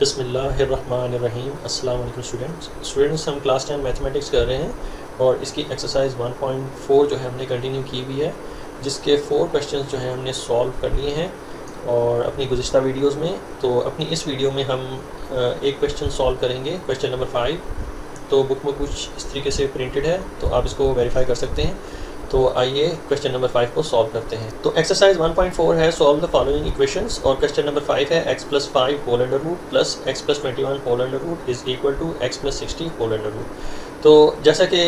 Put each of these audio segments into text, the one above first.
बिस्मिल्लाहिर्रहमानिर्रहीम। अस्सलाम वालेकुम स्टूडेंट्स, हम क्लास 10 मैथमेटिक्स कर रहे हैं और इसकी एक्सरसाइज 1.4 जो है हमने कंटिन्यू की हुई है, जिसके 4 क्वेश्चंस जो हैं हमने सॉल्व कर लिए हैं और अपनी गुज़िश्ता वीडियोस में। तो अपनी इस वीडियो में हम एक क्वेश्चन सॉल्व करेंगे, क्वेश्चन नंबर 5। तो बुक में कुछ इस तरीके से प्रिंटेड है, तो आप इसको वेरीफाई कर सकते हैं। तो आइए क्वेश्चन नंबर 5 को सॉल्व करते हैं। तो एक्सरसाइज 1.4 है सॉल्व द फॉलोइंग इक्वेशंस और क्वेश्चन नंबर 5 है x + 5 whole under root plus x + 21 whole under root is equal to x + 60 whole under root. तो जैसा कि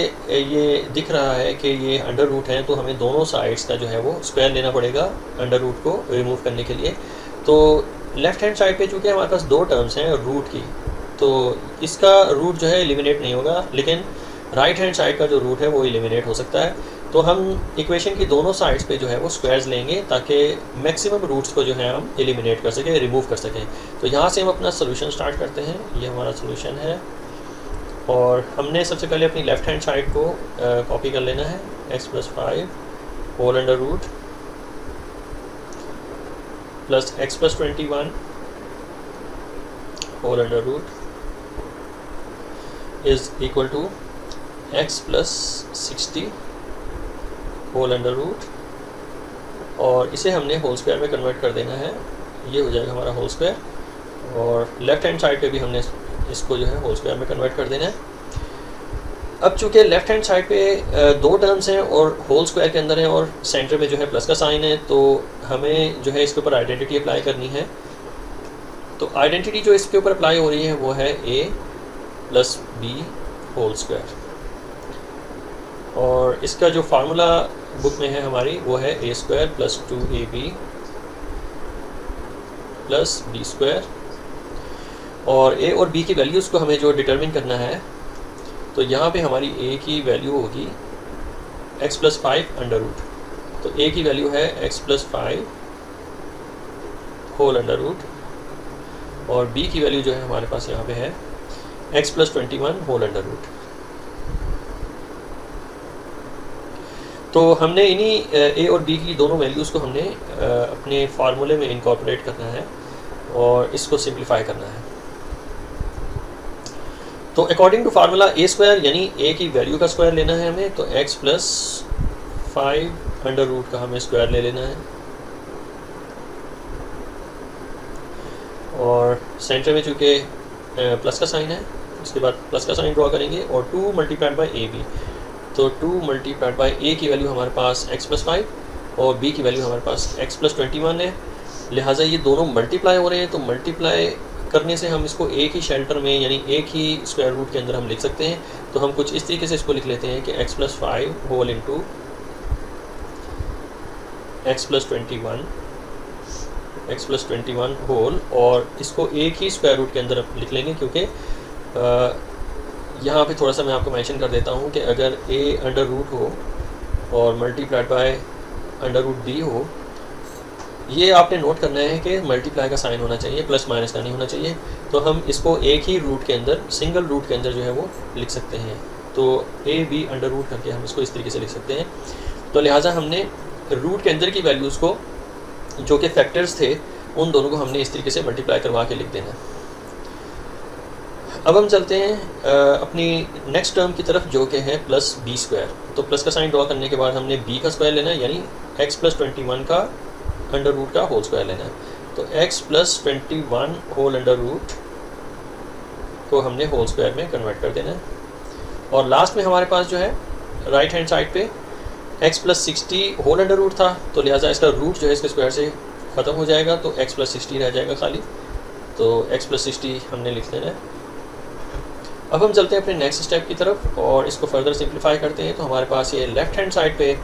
ये दिख रहा है कि ये अंडर रूट है, तो हमें दोनों साइड्स का जो है वो स्क्वायर लेना पड़ेगा अंडर रूट को रिमूव करने के लिए। तो लेफ़्ट हैंड साइड पे चूँकि हमारे पास दो टर्म्स हैं रूट की, तो इसका रूट जो है एलिमिनेट नहीं होगा, लेकिन राइट हैंड साइड का जो रूट है वो एलिमिनेट हो सकता है। तो हम इक्वेशन की दोनों साइड्स पे जो है वो स्क्वायर्स लेंगे ताकि मैक्सिमम रूट्स को जो है हम एलिमिनेट कर सकें, रिमूव कर सकें। तो यहाँ से हम अपना सोल्यूशन स्टार्ट करते हैं। ये हमारा सोल्यूशन है और हमने सबसे पहले अपनी लेफ़्ट हैंड साइड को कॉपी कर लेना है। x + 5 whole under root plus x + 21 whole under root is equal to x + 60 whole under root, और इसे हमने होल स्क्वायर में कन्वर्ट कर देना है। ये हो जाएगा हमारा होल स्क्वायर, और लेफ़्ट हैंड साइड पे भी हमने इसको जो है होल स्क्वायर में कन्वर्ट कर देना है। अब चूँकि लेफ़्ट हैंड साइड पे दो टर्म्स हैं और होल स्क्वायर के अंदर है और सेंटर में जो है प्लस का साइन है, तो हमें जो है इसके ऊपर आइडेंटिटी अप्लाई करनी है। तो आइडेंटिटी जो इसके ऊपर अप्लाई हो रही है वो है a + b होल स्क्वायर, और इसका जो फार्मूला बुक में है हमारी वो है a² + 2ab + b²। और a और b की वैल्यूज़ को हमें जो डिटरमिन करना है, तो यहाँ पे हमारी a की वैल्यू होगी x + 5 अंडर रूट। तो a की वैल्यू है x + 5 होल अंडर रूट, और b की वैल्यू जो है हमारे पास यहाँ पे है x + 21 होल अंडर रूट। तो हमने इन्हीं a और b की दोनों वैल्यूज़ को हमने अपने फार्मूले में इनकॉर्पोरेट करना है और इसको सिंप्लीफाई करना है। तो अकॉर्डिंग टू फार्मूला a² यानी a की वैल्यू का स्क्वायर लेना है हमें, तो x + 5 अंडर रूट का हमें स्क्वायर ले लेना है, और सेंटर में चूँकि प्लस का साइन है, उसके बाद प्लस का साइन ड्रॉ करेंगे और 2 × ab। तो 2 × a की वैल्यू हमारे पास x + 5 और b की वैल्यू हमारे पास x + 21 है। लिहाजा ये दोनों मल्टीप्लाई हो रहे हैं, तो मल्टीप्लाई करने से हम इसको एक ही शेल्टर में यानी एक ही स्क्वायर रूट के अंदर हम लिख सकते हैं। तो हम कुछ इस तरीके से इसको लिख लेते हैं कि x + 5 whole into x + 21 whole, और इसको एक ही स्क्वायर रूट के अंदर लिख लेंगे, क्योंकि यहाँ पे थोड़ा सा मैं आपको मेंशन कर देता हूँ कि अगर a अंडर रूट हो और multiplied by under root b हो, ये आपने नोट करना है कि मल्टीप्लाई का साइन होना चाहिए, प्लस माइनस का नहीं होना चाहिए। तो हम इसको एक ही रूट के अंदर, सिंगल रूट के अंदर जो है वो लिख सकते हैं। तो a b अंडर रूट करके हम इसको इस तरीके से लिख सकते हैं। तो लिहाजा हमने रूट के अंदर की वैल्यूज़ को, जो कि फैक्टर्स थे, उन दोनों को हमने इस तरीके से मल्टीप्लाई करवा के लिख देना। अब हम चलते हैं अपनी नेक्स्ट टर्म की तरफ, जो कि है +b²। तो प्लस का साइन ड्रॉ करने के बाद हमने b का स्क्वायर लेना है, यानी x + 21 का अंडर रूट का होल स्क्वायर लेना है। तो x + 21 होल अंडर रूट को हमने होल स्क्वायर में कन्वर्ट कर देना है, और लास्ट में हमारे पास जो है राइट हैंड साइड पे x + 60 होल अंडर रूट था, तो लिहाजा इसका रूट जो है इसके स्क्वायर से ख़त्म हो जाएगा, तो x + 60 रह जाएगा खाली। तो x + 60 हमने लिख देना है। अब हम चलते हैं अपने नेक्स्ट स्टेप की तरफ और इसको फर्दर सिंप्लीफाई करते हैं। तो हमारे पास ये लेफ़्ट हैंड साइड पे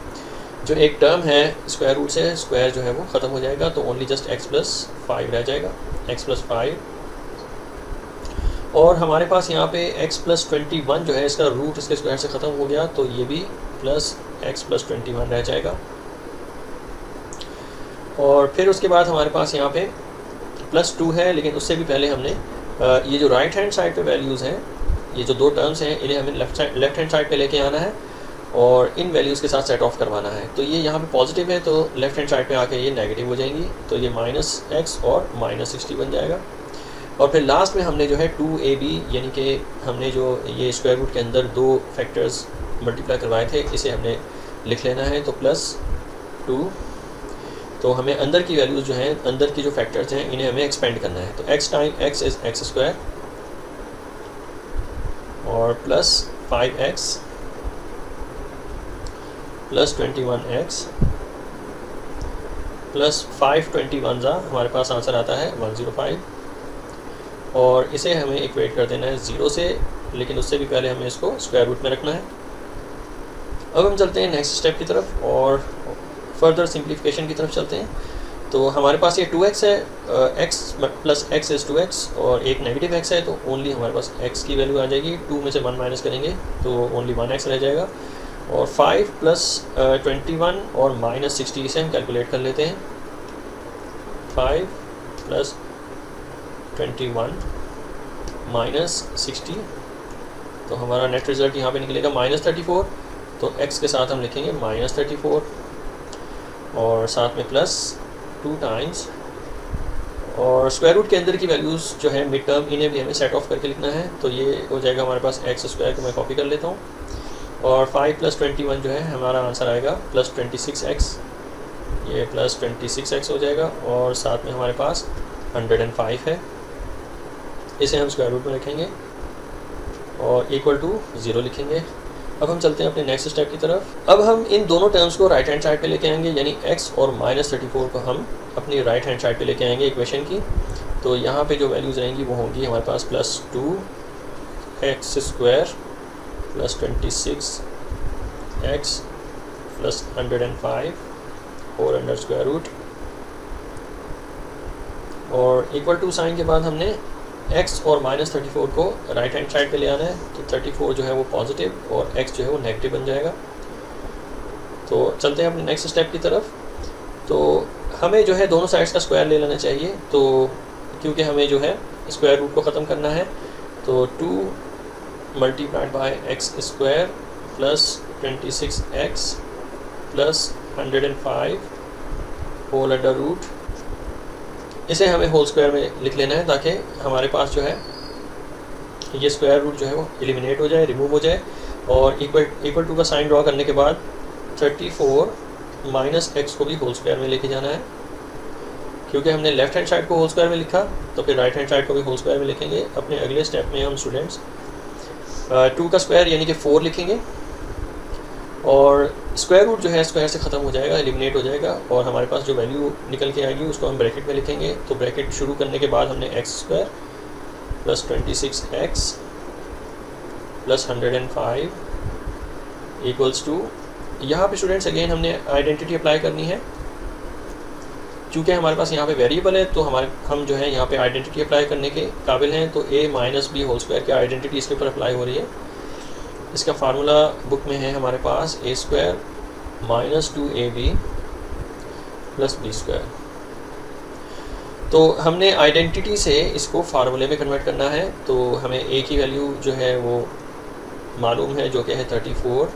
जो एक टर्म है स्क्वायर रूट से, स्क्वायर जो है वो ख़त्म हो जाएगा, तो ओनली जस्ट x + 5 रह जाएगा, x + 5। और हमारे पास यहाँ पे x + 21 जो है इसका रूट इसके स्क्वायर से ख़त्म हो गया, तो ये भी प्लस x + 21 रह जाएगा। और फिर उसके बाद हमारे पास यहाँ पे +2 है, लेकिन उससे भी पहले हमने ये जो राइट हैंड साइड पे वैल्यूज़ हैं, ये जो दो टर्म्स हैं, इन्हें हमें लेफ़्ट हैंड साइड पे लेके आना है और इन वैल्यूज़ के साथ सेट ऑफ करवाना है। तो ये यहाँ पे पॉजिटिव है, तो लेफ़्ट हैंड साइड पे आके ये नेगेटिव हो जाएंगी, तो ये -x और -60 बन जाएगा। और फिर लास्ट में हमने जो है 2ab यानी कि हमने जो ये स्क्वायर रूट के अंदर दो फैक्टर्स मल्टीप्लाई करवाए थे इसे हमने लिख लेना है, तो +2। तो हमें अंदर की वैल्यूज़ जो हैं, अंदर की जो फैक्टर्स हैं, इन्हें हमें एक्सपेंड करना है। तो x time x is x² और +5x +21x +521 हमारे पास आंसर आता है 105। और इसे हमें इक्वेट कर देना है 0 से, लेकिन उससे भी पहले हमें इसको स्क्वायर रूट में रखना है। अब हम चलते हैं नेक्स्ट स्टेप की तरफ और फर्दर सिंप्लीफिकेशन की तरफ चलते हैं। तो हमारे पास ये 2x है, x + x इज़ 2x और एक नेगेटिव x है, तो ओनली हमारे पास x की वैल्यू आ जाएगी। 2 में से 1 माइनस करेंगे तो ओनली 1x रह जाएगा। और 5 + 21 और -60 इसे हम कैलकुलेट कर लेते हैं। 5 + 21 -60, तो हमारा नेट रिज़ल्ट यहाँ पे निकलेगा -34। तो x के साथ हम लिखेंगे -34 और साथ में +2 टाइम्स, और स्क्वायर रूट के अंदर की वैल्यूज़ जो है मिड टर्म, इन्हें भी हमें सेट ऑफ करके लिखना है। तो ये हो जाएगा हमारे पास x² को मैं कॉपी कर लेता हूँ। और 5 + 21 जो है हमारा आंसर आएगा +26x, ये +26x हो जाएगा। और साथ में हमारे पास 105 है, इसे हम स्क्वायर रूट में रखेंगे और =0 लिखेंगे। अब हम चलते हैं अपने नेक्स्ट स्टेप की तरफ। अब हम इन दोनों टर्म्स को राइट हैंड साइड पे लेके आएंगे, यानी x और -34 को हम अपनी राइट हैंड साइड पे लेके आएंगे इक्वेशन की। तो यहाँ पे जो वैल्यूज़ रहेंगी वो होंगी हमारे पास +2x² +26x +105 4 under square root, और =2 साइन के बाद हमने x और -34 को राइट हैंड साइड पे ले आना है। तो 34 जो है वो पॉजिटिव और x जो है वो नेगेटिव बन जाएगा। तो चलते हैं अपने नेक्स्ट स्टेप की तरफ। तो हमें जो है दोनों साइड्स का स्क्वायर ले लेना चाहिए, तो क्योंकि हमें जो है स्क्वायर रूट को ख़त्म करना है। तो 2 × x² +26x +105 whole under root, इसे हमें होल स्क्वायर में लिख लेना है ताकि हमारे पास जो है ये स्क्वायर रूट जो है वो एलिमिनेट हो जाए, रिमूव हो जाए। और इक्वल टू का साइन ड्रॉ करने के बाद 34 -x को भी होल स्क्वायर में लेके जाना है। क्योंकि हमने लेफ्ट हैंड साइड को होल स्क्वायर में लिखा, तो फिर राइट हैंड साइड को भी होल स्क्वायर में लिखेंगे। अपने अगले स्टेप में हम स्टूडेंट्स 2 का स्क्वायर यानी कि 4 लिखेंगे, और स्क्वायर रूट जो है स्क्वायर से ख़त्म हो जाएगा, एलिमिनेट हो जाएगा, और हमारे पास जो वैल्यू निकल के आएगी उसको हम ब्रैकेट में लिखेंगे। तो ब्रैकेट शुरू करने के बाद हमने x² +26x +105 =, यहाँ पे स्टूडेंट्स अगेन हमने आइडेंटिटी अप्लाई करनी है। चूँकि हमारे पास यहाँ पे वेरिएबल है, तो हम जो है यहाँ पे आइडेंटिटी अप्लाई करने के काबिल हैं। तो a - b होल स्क्वायर की आइडेंटिटी इसके ऊपर अप्लाई हो रही है। इसका फार्मूला बुक में है हमारे पास a² - 2ab + b²। तो हमने आइडेंटिटी से इसको फार्मूले में कन्वर्ट करना है। तो हमें a की वैल्यू जो है वो मालूम है, जो कि है 34,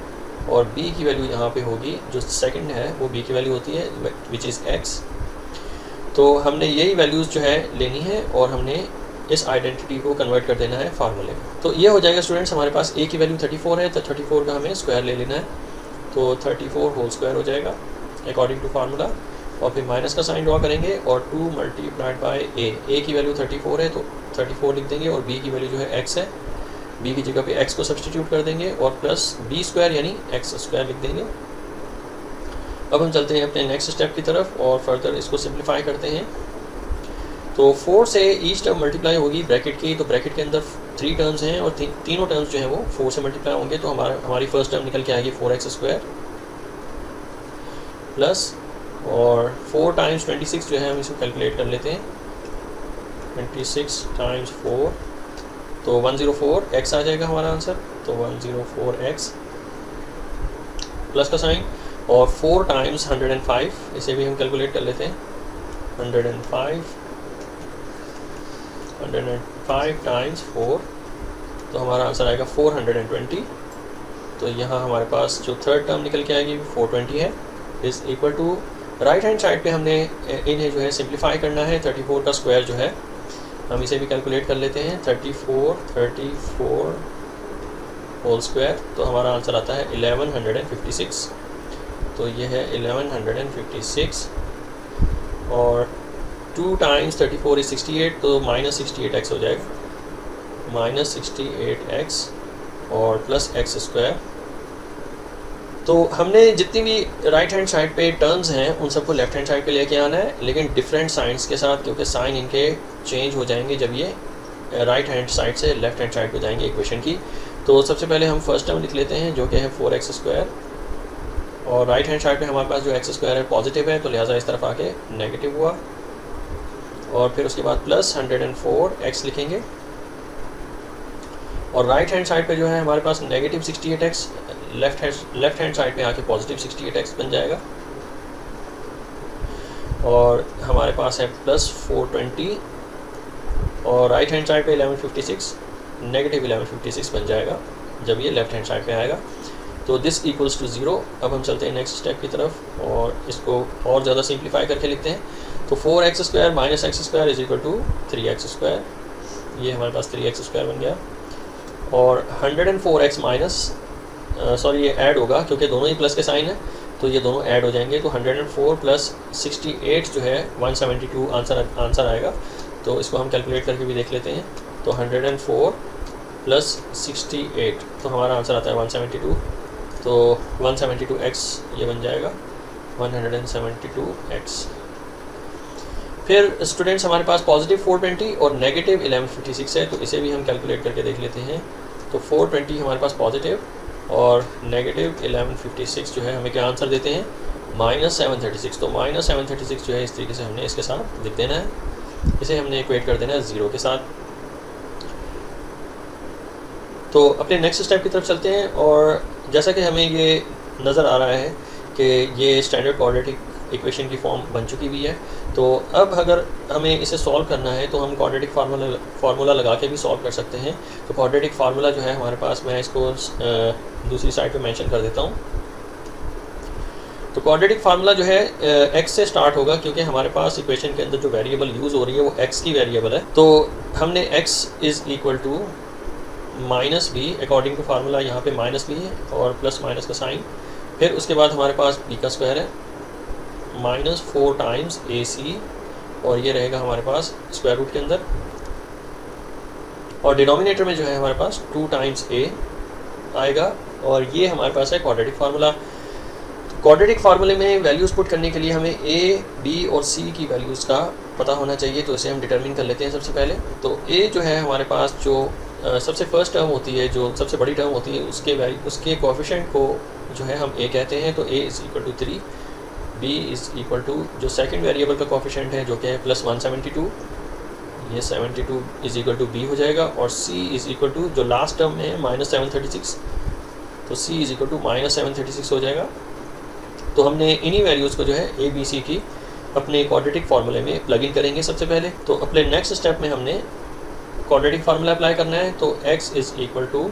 और b की वैल्यू यहाँ पे होगी, जो सेकंड है वो b की वैल्यू होती है, विच इज़ x। तो हमने यही वैल्यूज़ जो है लेनी है और हमने इस आइडेंटिटी को कन्वर्ट कर देना है फार्मूले में। तो ये हो जाएगा स्टूडेंट्स, हमारे पास a की वैल्यू 34 है, तो 34 का हमें स्क्वायर ले लेना है। तो 34 होल स्क्वायर हो जाएगा अकॉर्डिंग टू फार्मूला, और फिर माइनस का साइन ड्रॉ करेंगे और 2 × a की वैल्यू 34 है तो 34 लिख देंगे, और b की वैल्यू जो है x है, b की जगह पे x को सब्सटीट्यूट कर देंगे और प्लस b² यानी x² लिख देंगे। अब हम चलते हैं अपने नेक्स्ट स्टेप की तरफ और फर्दर इसको सिंप्लीफाई करते हैं। तो 4 से ईच टर्म मल्टीप्लाई होगी ब्रैकेट की, तो ब्रैकेट के अंदर 3 टर्म्स हैं और तीनों टर्म्स जो हैं वो 4 से मल्टीप्लाई होंगे। तो हमारी फर्स्ट टर्म निकल के आएगी 4x² प्लस, और 4 टाइम्स 26 जो है हम इसको कैलकुलेट कर लेते हैं, 26 टाइम्स 4 तो 104x आ जाएगा हमारा आंसर। तो 104x प्लस का साइन, और 4 टाइम्स 105, इसे भी हम कैलकुलेट कर लेते हैं, 105 टाइम्स 4 तो हमारा आंसर आएगा 420। तो यहाँ हमारे पास जो थर्ड टर्म निकल के आएगी 420 है, is equal to, right hand side पे हमने इन्हें जो है सिंप्लीफाई करना है। 34 का स्क्वायर जो है हम इसे भी कैलकुलेट कर लेते हैं। 34 होल स्क्वायर, तो हमारा आंसर आता है 1156। तो ये है 1156 और 2 टाइम्स 34 इज 68, तो -68x हो जाएगा, -68x और प्लस एक्स स्क्वायर। तो हमने जितनी भी राइट हैंड साइड पे टर्म्स हैं उन सबको लेफ्ट हैंड साइड पे लेके आना है, लेकिन डिफरेंट साइंस के साथ, क्योंकि साइन इनके चेंज हो जाएंगे जब ये राइट हैंड साइड से लेफ्ट हैंड साइड पे जाएंगे इक्वेशन की। तो सबसे पहले हम फर्स्ट टर्म लिख लेते हैं जो कि है 4x स्क्वायर, और राइट हैंड साइड पे हमारे पास जो एक्स स्क्वायर है पॉजिटिव है, तो लिहाजा इस तरफ आके नेगेटिव हुआ, और फिर उसके बाद प्लस 104x लिखेंगे, और राइट हैंड साइड पे जो है हमारे पास negative 68x, left hand side पे आके पॉजिटिव 68x बन जाएगा, और हमारे पास है प्लस 420, और राइट हैंड साइड पे 1156 नेगेटिव 1156 बन जाएगा जब ये लेफ्ट हैंड साइड पे आएगा। तो दिस इक्वल्स टू 0। अब हम चलते हैं नेक्स्ट स्टेप की तरफ और इसको और ज़्यादा सिंप्लीफाई करके लिखते हैं। तो 4x square minus x square is equal to 3x square, ये हमारे पास 3x स्क्वायर बन गया, और 104x माइनस सॉरी ये ऐड होगा क्योंकि दोनों ही प्लस के साइन है, तो ये दोनों ऐड हो जाएंगे, तो 104 प्लस 68 जो है 172 आंसर आएगा। तो इसको हम कैलकुलेट करके भी देख लेते हैं। तो 104 प्लस 68, तो हमारा आंसर आता है 172, तो 172x ये बन जाएगा 172x। फिर स्टूडेंट्स हमारे पास पॉजिटिव 420 और नेगेटिव 1156 है, तो इसे भी हम कैलकुलेट करके देख लेते हैं। तो 420 हमारे पास पॉजिटिव और नेगेटिव 1156 जो है हमें क्या आंसर देते हैं, -736। तो -736 जो है इस तरीके से हमने इसके साथ लिख देना है, इसे हमने इक्वेट कर देना है 0 के साथ। तो अपने नेक्स्ट स्टेप की तरफ चलते हैं, और जैसा कि हमें ये नज़र आ रहा है कि ये स्टैंडर्ड क्वाड्रेटिक इक्वेशन की फॉर्म बन चुकी हुई है, तो अब अगर हमें इसे सॉल्व करना है तो हम क्वाड्रेटिक फार्मूला लगा के भी सॉल्व कर सकते हैं। तो क्वाड्रेटिक फार्मूला जो है हमारे पास, मैं इसको दूसरी साइड पे मेंशन कर देता हूँ। तो क्वाड्रेटिक फार्मूला जो है x से स्टार्ट होगा, क्योंकि हमारे पास इक्वेशन के अंदर जो वेरिएबल यूज़ हो रही है वो x की वेरिएबल है। तो हमने x is equal to minus b, according to formula यहाँ पे माइनस बी है और प्लस माइनस का साइन। फिर उसके बाद हमारे पास b का स्क्वायर है -4 टाइम्स AC, और ये रहेगा हमारे पास स्क्वायर रूट के अंदर, और डिनोमिनेटर में जो है हमारे पास 2 टाइम्स a आएगा, और ये हमारे पास है क्वाड्रेटिक फार्मूला। क्वाड्रेटिक फार्मूले में वैल्यूज़ पुट करने के लिए हमें a, b और c की वैल्यूज़ का पता होना चाहिए, तो इसे हम डिटरमिन कर लेते हैं सबसे पहले। तो a जो है हमारे पास जो सबसे फर्स्ट टर्म होती है, जो सबसे बड़ी टर्म होती है, उसके कोएफिशिएंट को जो है हम a कहते हैं, तो a is equal to 3, b is equal to जो सेकंड वेरिएबल का कोएफिशिएंट है जो कि है प्लस 172, ये 72 इज़ इक्वल टू b हो जाएगा, और c इज़ इक्वल टू जो लास्ट टर्म है -736, तो c इज़ इक्वल टू -736 हो जाएगा। तो हमने इन्हीं वैल्यूज़ को जो है a b c की अपने क्वाड्रेटिक फार्मूले में प्लग इन करेंगे सबसे पहले। तो अपने नेक्स्ट स्टेप में हमने क्वाड्रेटिक फार्मूला अप्लाई करना है, तो x इज़ इक्वल टू,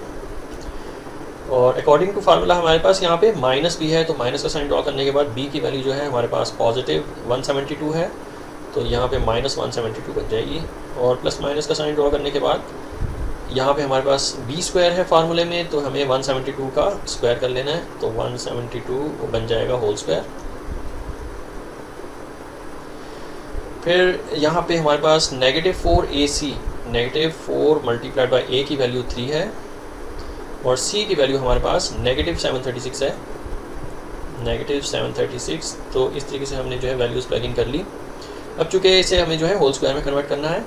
और अकॉर्डिंग टू फार्मूला हमारे पास यहाँ पे माइनस b है, तो माइनस का साइन ड्रॉ करने के बाद b की वैल्यू जो है हमारे पास पॉजिटिव 172 है, तो यहाँ पे -172 बन जाएगी, और प्लस माइनस का साइन ड्रॉ करने के बाद यहाँ पे हमारे पास b स्क्वायर है फार्मूले में, तो हमें 172 का स्क्वायर कर लेना है, तो 172 बन जाएगा होल स्क्वायर। फिर यहाँ पे हमारे पास -4AC, -4 मल्टीप्लाइड बाई a की वैल्यू 3 है, और c की वैल्यू हमारे पास -736 है, -736। तो इस तरीके से हमने जो है वैल्यूज़ प्लग इन कर ली। अब चूँकि इसे हमें जो है होल स्क्वायर में कन्वर्ट करना है,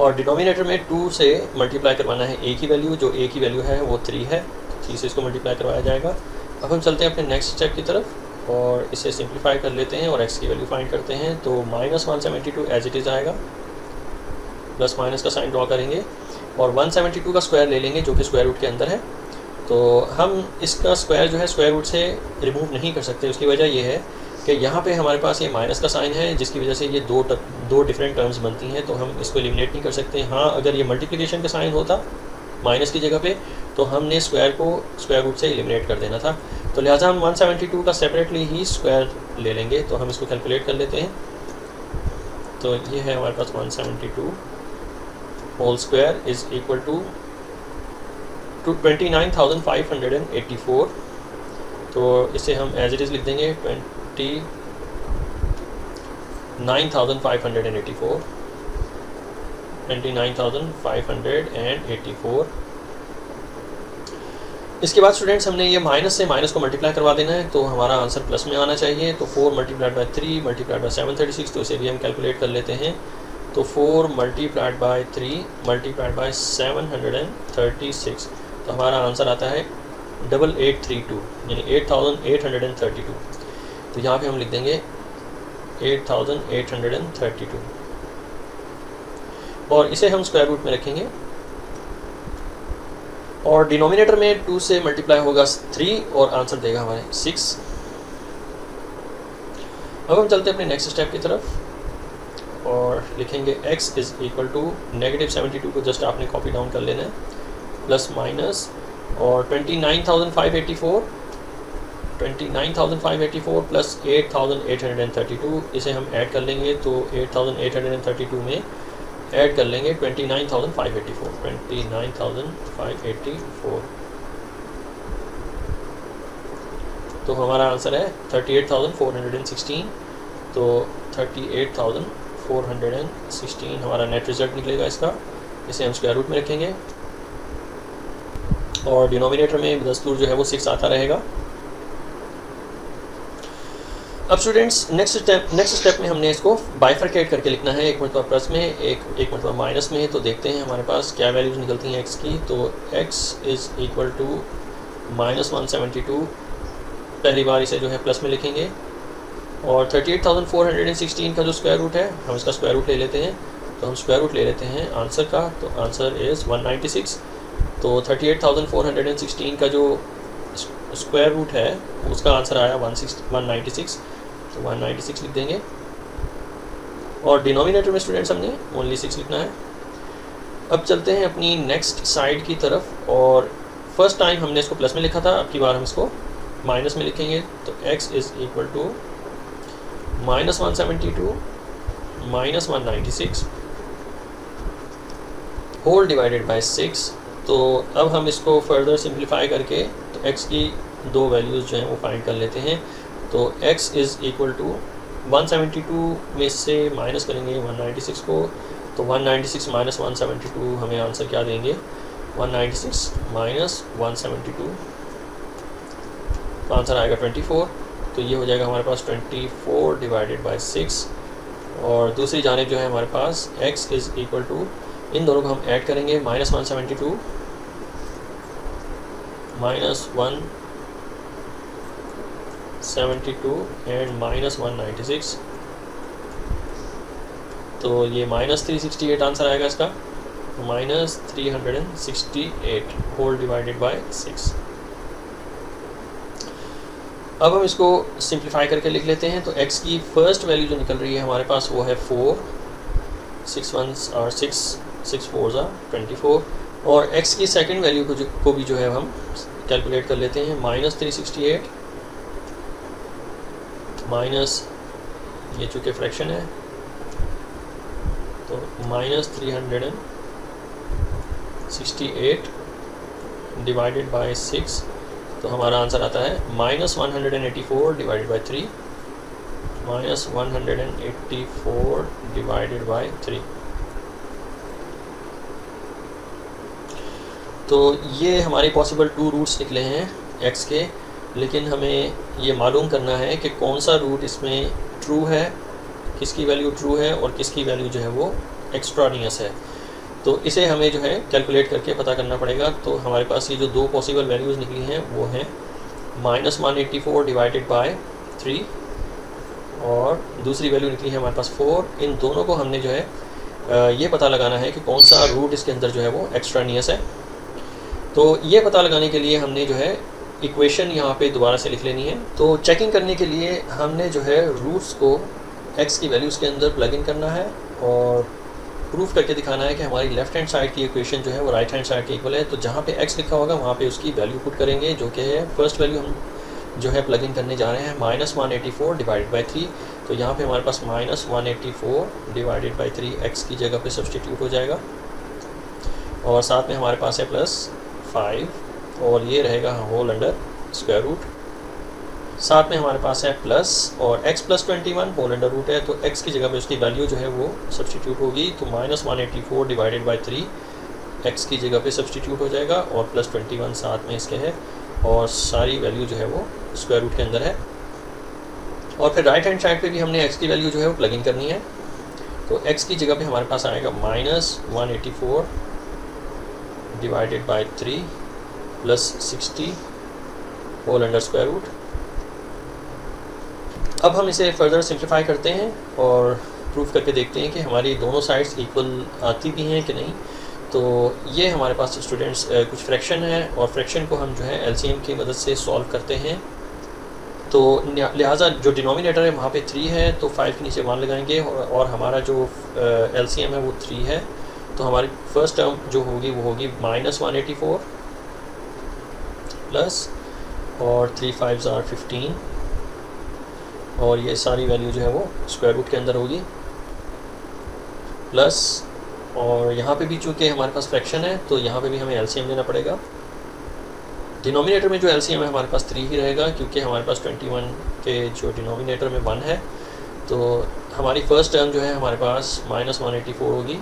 और डिनोमिनेटर में 2 से मल्टीप्लाई करवाना है a की वैल्यू, जो a की वैल्यू है वो 3 है, 3 से इसको मल्टीप्लाई करवाया जाएगा। अब हम चलते हैं अपने नेक्स्ट स्टेप की तरफ और इसे सिंप्लीफाई कर लेते हैं और x की वैल्यू फाइंड करते हैं। तो -172 एज इट इज़ आएगा, प्लस माइनस का साइन ड्रॉ करेंगे, और 172 का स्क्वायर ले लेंगे जो कि स्क्वायर रूट के अंदर है। तो हम इसका स्क्वायर जो है स्क्वायर रूट से रिमूव नहीं कर सकते, उसकी वजह ये है कि यहाँ पे हमारे पास ये माइनस का साइन है, जिसकी वजह से ये दो डिफरेंट टर्म्स बनती हैं, तो हम इसको एलिमिनेट नहीं कर सकते। हाँ, अगर ये मल्टीप्लिकेशन का साइन होता माइनस की जगह पे, तो हमने स्क्वायर को स्क्वायर रूट से एलिमिनेट कर देना था। तो लिहाजा हम 172 का सेपरेटली ही स्क्वायर ले लेंगे। तो हम इसको कैलकुलेट कर लेते हैं। तो ये है हमारे पास 172 whole square is equal to 29,584। तो इसे हम एज इट इज़ लिख देंगे 29,584 29,584। इसके बाद स्टूडेंट्स हमने ये माइनस से माइनस को मल्टीप्लाई करवा देना है, तो हमारा आंसर प्लस में आना चाहिए। तो 4 मल्टीप्लाइड बाई 3 मल्टीप्लाइड बाई 736, तो इसे भी हम कैलकुलेट कर लेते हैं। तो 4 मल्टीप्लाइड बाई 3 मल्टीप्लाइड बाई 736, तो हमारा आंसर आता है 8832 यानी 8832। तो यहाँ पे हम लिख देंगे 8832 और इसे हम स्क्वायर रूट में रखेंगे और डिनोमिनेटर में 2 से मल्टीप्लाई होगा 3 और आंसर देगा हमारे 6। अब हम चलते हैं अपने नेक्स्ट स्टेप की तरफ और लिखेंगे x इज इक्वल टू -72 को जस्ट आपने कॉपी डाउन कर लेना है, प्लस माइनस और 29,584 प्लस 8,832, इसे हम ऐड कर लेंगे। तो 8,832 में ऐड कर लेंगे 29,584। तो हमारा आंसर है 38,416। तो 38,416 हमारा नेट रिजल्ट निकलेगा इसका। इसे हम स्क्वायर रूट में रखेंगे और डिनोमिनेटर में दस्तूर जो है वो 6 आता रहेगा। अब स्टूडेंट्स नेक्स्ट स्टेप में हमने इसको बाइफरकेट करके लिखना है, एक मरतबा प्लस में एक मरतबा माइनस में। तो देखते हैं हमारे पास क्या वैल्यूज निकलती हैं x की। तो x इज़ इक्वल टू -172, पहली बार इसे जो है प्लस में लिखेंगे और 38,416 का जो स्क्वायर रूट है हम इसका स्क्वायर रूट ले लेते हैं। तो हम स्क्वायर रूट ले लेते हैं आंसर का, तो आंसर इज़ 196। तो 38,416 का जो स्क्वायर रूट है उसका आंसर आया 196, तो 196 लिख देंगे और डिनोमिनेटर में स्टूडेंट्स हमने ओनली 6 लिखना है। अब चलते हैं अपनी नेक्स्ट साइड की तरफ और फर्स्ट टाइम हमने इसको प्लस में लिखा था, अब की बार हम इसको माइनस में लिखेंगे। तो x is equal to -172 -196 whole divided by 6। तो अब हम इसको फर्दर सिंप्लीफाई करके तो x की दो वैल्यूज़ जो हैं वो फाइंड कर लेते हैं। तो x इज़ इक्वल टू 172 में से माइनस करेंगे 196 को, तो 196 माइनस 172 हमें आंसर क्या देंगे 196 माइनस 172, तो आंसर आएगा 24। तो ये हो जाएगा हमारे पास 24 डिवाइडेड बाय 6 और दूसरी जानिब जो है हमारे पास x इज़ इक्वल टू, इन दोनों को हम ऐड करेंगे -172 -172 एंड -196, तो ये -368 आंसर आएगा इसका, -368 होल डिवाइडेड बाय 6। अब हम इसको सिंप्लीफाई करके लिख लेते हैं। तो x की फर्स्ट वैल्यू जो निकल रही है हमारे पास वो है 4, 6 1s और 6 4s are 24 और x की सेकंड वैल्यू को भी जो है हम कैलकुलेट कर लेते हैं। -368 माइनस ये चूँकि फ्रैक्शन है तो -368 डिवाइडेड बाय 6, तो हमारा आंसर आता है -184 डिवाइडेड बाय 3 -184 डिवाइडेड बाय 3। तो ये हमारे पॉसिबल 2 रूट्स निकले हैं x के, लेकिन हमें ये मालूम करना है कि कौन सा रूट इसमें ट्रू है, किसकी वैल्यू ट्रू है और किसकी वैल्यू जो है वो एक्स्ट्रानियस है। तो इसे हमें जो है कैलकुलेट करके पता करना पड़ेगा। तो हमारे पास ये जो 2 पॉसिबल वैल्यूज़ निकली हैं वो हैं -184 डिवाइडेड बाय 3 और दूसरी वैल्यू निकली है हमारे पास 4। इन दोनों को हमने जो है ये पता लगाना है कि कौन सा रूट इसके अंदर जो है वो एक्स्ट्रानियस है। तो ये पता लगाने के लिए हमने जो है इक्वेशन यहाँ पे दोबारा से लिख लेनी है। तो चेकिंग करने के लिए हमने जो है रूट्स को x की वैल्यूज़ के अंदर प्लग इन करना है और प्रूफ करके दिखाना है कि हमारी लेफ्ट हैंड साइड की इक्वेशन जो है वो राइट हैंड साइड के इक्वल है। तो जहाँ पे x लिखा होगा वहाँ पे उसकी वैल्यू पुट करेंगे, जो कि है फर्स्ट वैल्यू हम जो है प्लग इन करने जा रहे हैं -184 डिवाइडेड बाय 3। तो यहाँ पे हमारे पास -184 डिवाइडेड बाई 3 x की जगह पे सब्सटीट्यूट हो जाएगा, और साथ में हमारे पास है +5 और ये रहेगा होल अंडर स्क्वायर रूट। साथ में हमारे पास है प्लस और x + 21 होल अंडर रूट है, तो x की जगह पे उसकी वैल्यू जो है वो सब्सटीट्यूट होगी, तो -184 डिवाइडेड बाई 3 x की जगह पे सब्सटीट्यूट हो जाएगा और +21 साथ में इसके है, और सारी वैल्यू जो है वो स्क्वायर रूट के अंदर है। और फिर राइट हैंड साइड पे भी हमने x की वैल्यू जो है वो प्लग इन करनी है, तो x की जगह पे हमारे पास आएगा -184 divided by 3 +60 whole under square root. अब हम इसे फर्दर सिंप्लीफाई करते हैं और प्रूफ करके देखते हैं कि हमारी दोनों साइड्स इक्वल आती भी हैं कि नहीं। तो ये हमारे पास स्टूडेंट्स कुछ फ्रैक्शन है, और फ्रैक्शन को हम जो है एलसीएम की मदद से सॉल्व करते हैं। तो लिहाजा जो डिनोमिनेटर है वहाँ पे 3 है, तो 5 के नीचे 1 लगाएंगे, और हमारा जो एलसीएम है वो 3 है, तो हमारी फर्स्ट टर्म जो होगी वो होगी -184 प्लस और 3 5s are 15, और ये सारी वैल्यू जो है वो स्क्वायर रूट के अंदर होगी, प्लस और यहाँ पे भी चूँकि हमारे पास फ्रैक्शन है तो यहाँ पे भी हमें एलसीएम लेना पड़ेगा। डिनोमिनेटर में जो एलसीएम है हमारे पास 3 ही रहेगा, क्योंकि हमारे पास 21 के जो डिनोमिनेटर में 1 है, तो हमारी फर्स्ट टर्म जो है हमारे पास -184 होगी,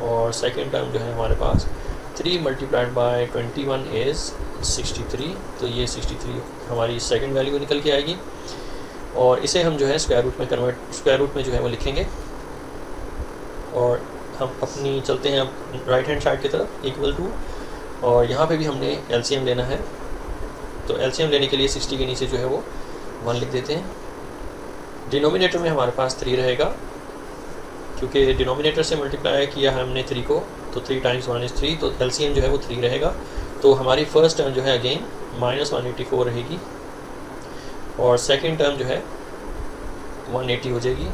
और सेकेंड टर्म जो है हमारे पास 3 मल्टीप्लाइड बाय 21 इज़ 63, तो ये 63 हमारी सेकेंड वैल्यू निकल के आएगी, और इसे हम जो है स्क्वायर रूट में जो है वो लिखेंगे। और हम अपनी चलते हैं अब राइट हैंड साइड की तरफ इक्वल टू, और यहाँ पे भी हमने एलसीएम लेना है, तो एलसीएम लेने के लिए 60 के नीचे जो है वो 1 लिख देते हैं। डिनोमिनेटर में हमारे पास 3 रहेगा, क्योंकि डिनोमिनेटर से मल्टीप्लाई किया है हमने 3 को, तो 3 × 1 = 3, तो एलसीएम जो है वो 3 रहेगा। तो हमारी फर्स्ट टर्म जो है अगेन -184 रहेगी, और सेकेंड टर्म जो है 180 हो जाएगी,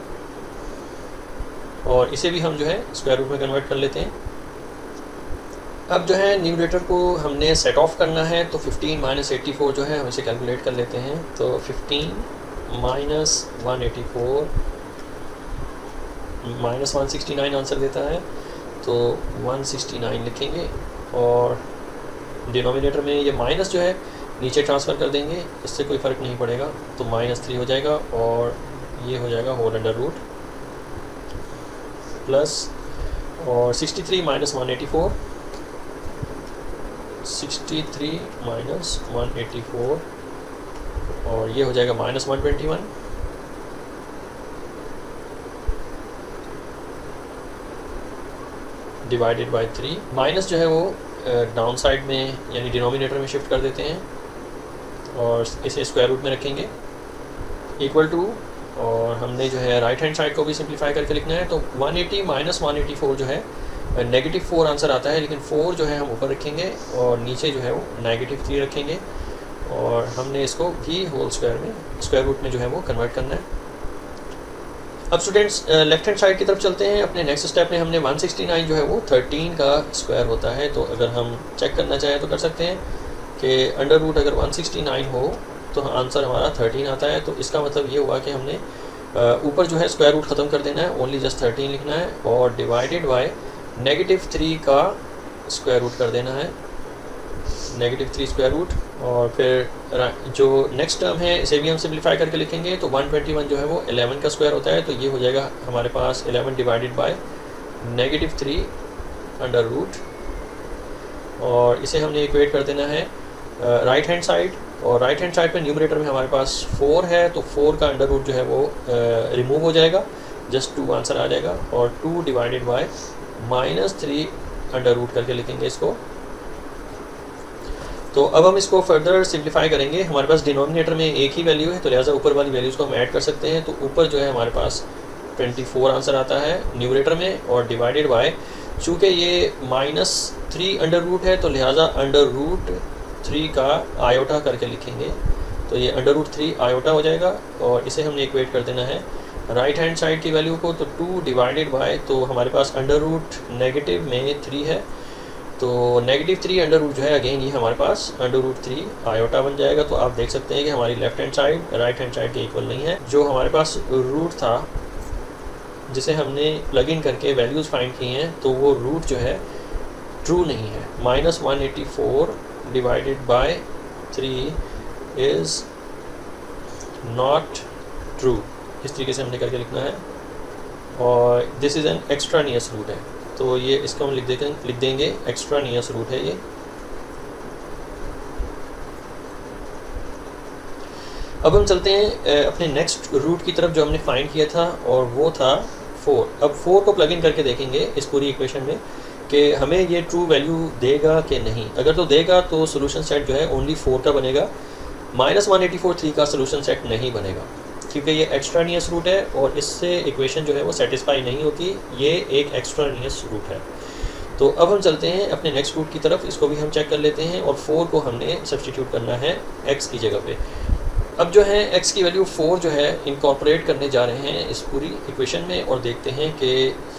और इसे भी हम जो है स्क्वायर रूट में कन्वर्ट कर लेते हैं। अब जो है न्यूमरेटर को हमने सेट ऑफ करना है, तो 15 - 84 जो है हम इसे कैलकुलेट कर लेते हैं, तो 15 - 184 -169 आंसर देता है, तो 169 लिखेंगे, और डिनोमिनेटर में ये माइनस जो है नीचे ट्रांसफ़र कर देंगे, इससे कोई फ़र्क नहीं पड़ेगा, तो -3 हो जाएगा, और ये हो जाएगा होल अंडर रूट प्लस और 63 - 184 63 - 184, और ये हो जाएगा -121 डिवाइडेड बाई 3। माइनस जो है वो डाउन साइड में यानी डिनोमिनेटर में शिफ्ट कर देते हैं, और इसे स्क्वायर रूट में रखेंगे, इक्वल टू, और हमने जो है राइट हैंड साइड को भी सिंप्लीफाई करके लिखना है, तो 180 - 184 जो है -4 आंसर आता है, लेकिन 4 जो है हम ऊपर रखेंगे और नीचे जो है वो -3 रखेंगे, और हमने इसको भी होल स्क्वायर रूट में जो है वो कन्वर्ट करना है। अब स्टूडेंट्स लेफ्ट हैंड साइड की तरफ चलते हैं। अपने नेक्स्ट स्टेप में हमने 169 जो है वो 13 का स्क्वायर होता है, तो अगर हम चेक करना चाहें तो कर सकते हैं कि अंडर रूट अगर 169 हो तो आंसर हमारा 13 आता है, तो इसका मतलब ये हुआ कि हमने ऊपर जो है स्क्वायर रूट ख़त्म कर देना है, ओनली जस्ट 13 लिखना है, और डिवाइडेड बाय -3 का स्क्वायर रूट कर देना है, -3 स्क्वायर रूट, और फिर जो नेक्स्ट टर्म है इसे भी हम सिंप्लीफाई करके लिखेंगे, तो 121 जो है वो 11 का स्क्वायर होता है, तो ये हो जाएगा हमारे पास 11 डिवाइडेड बाय -3 अंडर रूट, और इसे हमने इक्वेट कर देना है राइट हैंड साइड, और राइट हैंड साइड पे न्यूमरेटर में हमारे पास 4 है, तो 4 का अंडर रूट जो है वो रिमूव हो जाएगा, जस्ट 2 आंसर आ जाएगा, और 2 डिवाइडेड बाय -3 अंडर रूट करके लिखेंगे इसको। तो अब हम इसको फर्दर सिंप्लीफाई करेंगे। हमारे पास डिनोमिनेटर में एक ही वैल्यू है, तो लिहाजा ऊपर वाली वैल्यूज़ को हम ऐड कर सकते हैं, तो ऊपर जो है हमारे पास 24 आंसर आता है न्यूमरेटर में, और डिवाइडेड बाय, चूँकि ये -3 अंडर रूट है, तो लिहाजा अंडर रूट 3 का आयोटा करके लिखेंगे, तो ये अंडर रूट 3 आयोटा हो जाएगा, और इसे हमने इक्वेट कर देना है राइट हैंड साइड की वैल्यू को, तो 2 डिवाइडेड बाय, तो हमारे पास अंडर रूट नेगेटिव में 3 है, तो -3 अंडर रूट जो है अगेन ये हमारे पास √3 आयोटा बन जाएगा। तो आप देख सकते हैं कि हमारी left hand side right hand side के इक्वल नहीं है। जो हमारे पास रूट था जिसे हमने प्लग इन करके वैल्यूज़ फाइंड की हैं, तो वो रूट जो है ट्रू नहीं है। -184 divided by 3 is not true, इस तरीके से हमने करके लिखना है। और दिस इज़ एन एक्स्ट्रानियस रूट है, तो ये इसको हम लिख देंगे एक्स्ट्रानियस रूट है ये। अब हम चलते हैं अपने नेक्स्ट रूट की तरफ जो हमने फाइंड किया था, और वो था 4। अब 4 को प्लग इन करके देखेंगे इस पूरी इक्वेशन में कि हमें ये ट्रू वैल्यू देगा कि नहीं। अगर तो देगा तो सोल्यूशन सेट जो है ओनली 4 का बनेगा, -184 3 का सोल्यूशन सेट नहीं बनेगा, क्योंकि ये एक्स्ट्रानियस रूट है और इससे इक्वेशन जो है वो सेटिस्फाई नहीं होती। ये एक एक्स्ट्रानियस रूट है। तो अब हम चलते हैं अपने नेक्स्ट रूट की तरफ, इसको भी हम चेक कर लेते हैं। और 4 को हमने सब्सटीट्यूट करना है x की जगह पे। अब जो है x की वैल्यू 4 जो है इनकॉर्पोरेट करने जा रहे हैं इस पूरी इक्वेशन में, और देखते हैं कि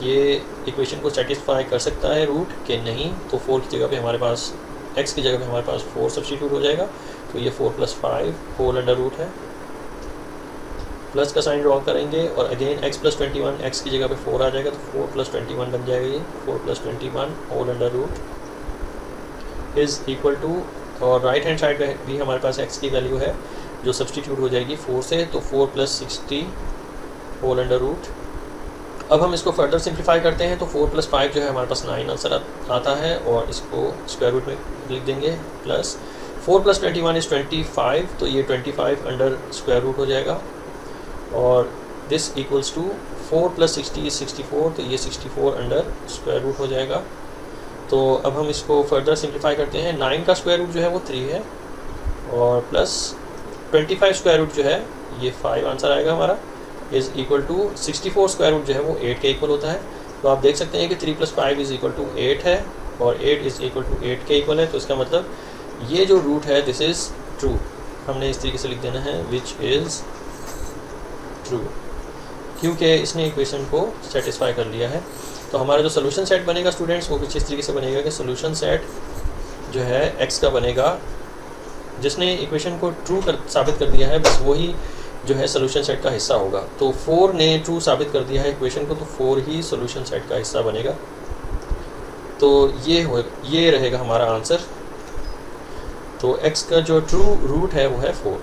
ये इक्वेशन को सेटिस्फाई कर सकता है रूट कि नहीं। तो 4 की जगह पे हमारे पास x की जगह पे हमारे पास 4 सब्सटीट्यूट हो जाएगा। तो ये 4 + 5 होल अंडर रूट है, प्लस का साइन ड्रॉ करेंगे और अगेन x + 21 x की जगह पे 4 आ जाएगा, तो 4 + 21 बन जाएगा। ये 4 + 21 whole under root is equal to, और राइट हैंड साइड में भी हमारे पास x की वैल्यू है जो सब्सटीट्यूट हो जाएगी 4 से, तो 4 + 60 होल अंडर रूट। अब हम इसको फर्दर सिंप्लीफाई करते हैं, तो 4 + 5 जो है हमारे पास 9 आंसर आता है, और इसको स्क्वायर रूट में लिख देंगे। प्लस 4 + 21 इज़ 25, तो ये 25 अंडर स्क्वायर रूट हो जाएगा। और दिस इक्वल्स टू 4 + 60 इज़ 64, तो ये 64 अंडर स्क्वायर रूट हो जाएगा। तो अब हम इसको फर्दर सिंप्लीफाई करते हैं। 9 का स्क्वायर रूट जो है वो 3 है, और प्लस 25 स्क्वायर रूट जो है ये 5 आंसर आएगा हमारा, is equal to 64 square root जो है वो 8 के इक्वल होता है। तो आप देख सकते हैं कि 3 + 5 इज़ इक्वल टू 8 है, और 8 इज़ इक्वल टू 8 के इक्वल है। तो इसका मतलब ये जो रूट है दिस इज़ ट्रू, हमने इस तरीके से लिख देना है विच इज़ ट्रू, क्योंकि इसने इक्वेशन को सेटिस्फाई कर लिया है। तो हमारा जो सोल्यूशन सेट बनेगा स्टूडेंट्स वो कुछ इस तरीके से बनेगा कि सोल्यूशन सेट जो है x का बनेगा, जिसने इक्वेशन को ट्रू साबित कर दिया है बस वही जो है सोल्यूशन सेट का हिस्सा होगा। तो 4 ने ट्रू साबित कर दिया है इक्वेशन को, तो 4 ही सोल्यूशन सेट का हिस्सा बनेगा। तो ये रहेगा हमारा आंसर। तो x का जो ट्रू रूट है वो है 4।